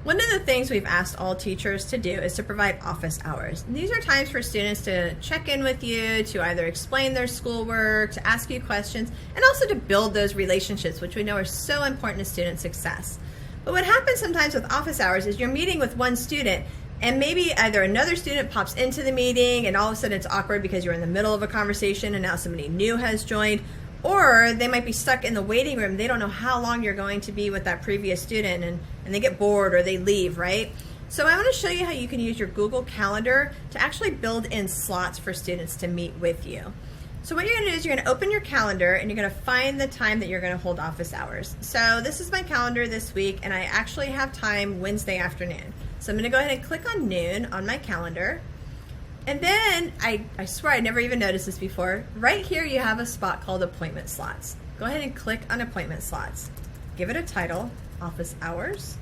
One of the things we've asked all teachers to do is to provide office hours. And these are times for students to check in with you, to either explain their schoolwork, to ask you questions, and also to build those relationships, which we know are so important to student success. But what happens sometimes with office hours is you're meeting with one student, and maybe either another student pops into the meeting and all of a sudden it's awkward because you're in the middle of a conversation and now somebody new has joined, or they might be stuck in the waiting room. They don't know how long you're going to be with that previous student, and they get bored or they leave, right? So I want to show you how you can use your Google Calendar to actually build in slots for students to meet with you. So what you're going to do is you're going to open your calendar and you're going to find the time that you're going to hold office hours. So this is my calendar this week, and I actually have time Wednesday afternoon. So I'm going to go ahead and click on noon on my calendar. And then, I swear I never even noticed this before, right here you have a spot called appointment slots. Go ahead and click on appointment slots. Give it a title, office hours,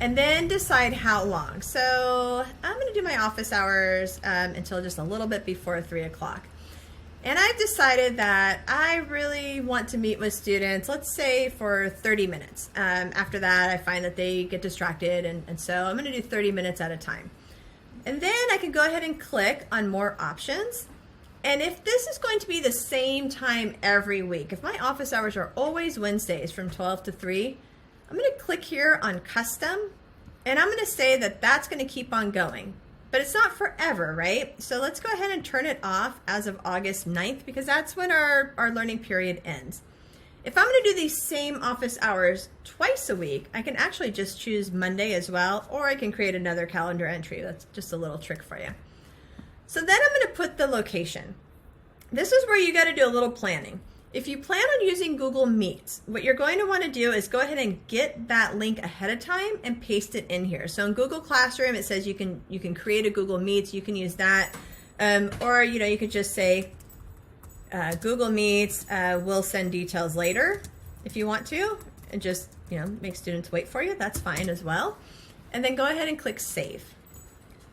and then decide how long. So I'm going to do my office hours until just a little bit before 3 o'clock. And I've decided that I really want to meet with students, let's say for 30 minutes. After that, I find that they get distracted, and so I'm going to do 30 minutes at a time. And then I can go ahead and click on more options. And if this is going to be the same time every week, if my office hours are always Wednesdays from 12 to 3, I'm going to click here on custom, and I'm going to say that that's going to keep on going. But it's not forever, right? So let's go ahead and turn it off as of August 9th, because that's when our learning period ends. If I'm going to do these same office hours twice a week, I can actually just choose Monday as well, or I can create another calendar entry. That's just a little trick for you. So then I'm going to put the location. This is where you got to do a little planning. If you plan on using Google Meets, what you're going to want to do is go ahead and get that link ahead of time and paste it in here. So in Google Classroom, it says you can create a Google Meets. You can use that, or you could just say Google Meets will send details later if you want to, and just make students wait for you. That's fine as well. And then go ahead and click Save.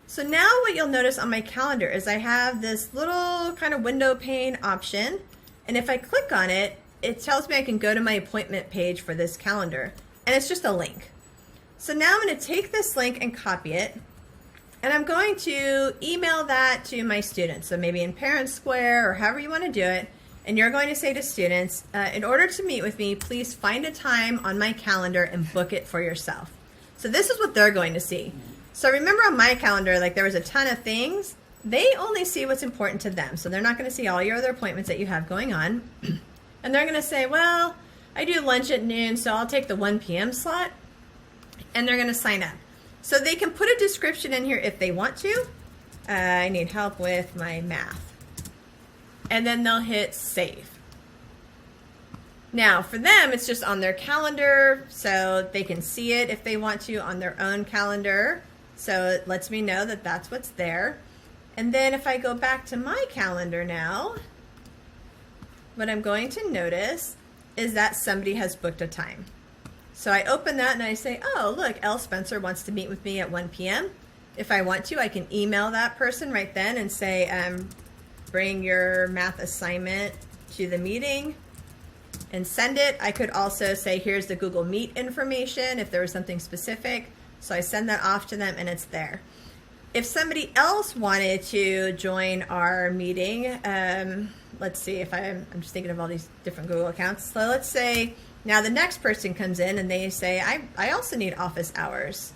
So now what you'll notice on my calendar is I have this little kind of window pane option. And if I click on it, it tells me I can go to my appointment page for this calendar. And it's just a link. So now I'm going to take this link and copy it. And I'm going to email that to my students. So maybe in Parent Square or however you want to do it. And you're going to say to students, in order to meet with me, please find a time on my calendar and book it for yourself. So this is what they're going to see. So remember on my calendar, there was a ton of things. They only see what's important to them. So they're not going to see all your other appointments that you have going on. And they're going to say, well, I do lunch at noon, so I'll take the 1 p.m. slot. And they're going to sign up. So they can put a description in here if they want to. I need help with my math. And then they'll hit Save. Now, for them, it's just on their calendar, so they can see it if they want to on their own calendar. So it lets me know that that's what's there. And then if I go back to my calendar now, what I'm going to notice is that somebody has booked a time. So I open that and I say, oh, look, Elle Spencer wants to meet with me at 1 p.m. If I want to, I can email that person right then and say, bring your math assignment to the meeting and send it. I could also say, here's the Google Meet information if there was something specific. So I send that off to them and it's there. If somebody else wanted to join our meeting, let's see if I'm just thinking of all these different Google accounts. So let's say now the next person comes in and they say, I also need office hours.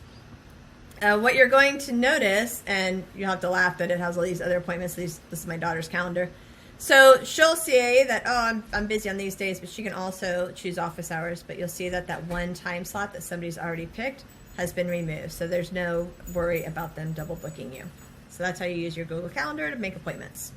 What you're going to notice, and you'll have to laugh that it has all these other appointments. This is my daughter's calendar. So she'll say that, oh, I'm busy on these days, but she can also choose office hours. But you'll see that that one time slot that somebody's already picked has been removed. So there's no worry about them double booking you. So that's how you use your Google Calendar to make appointments.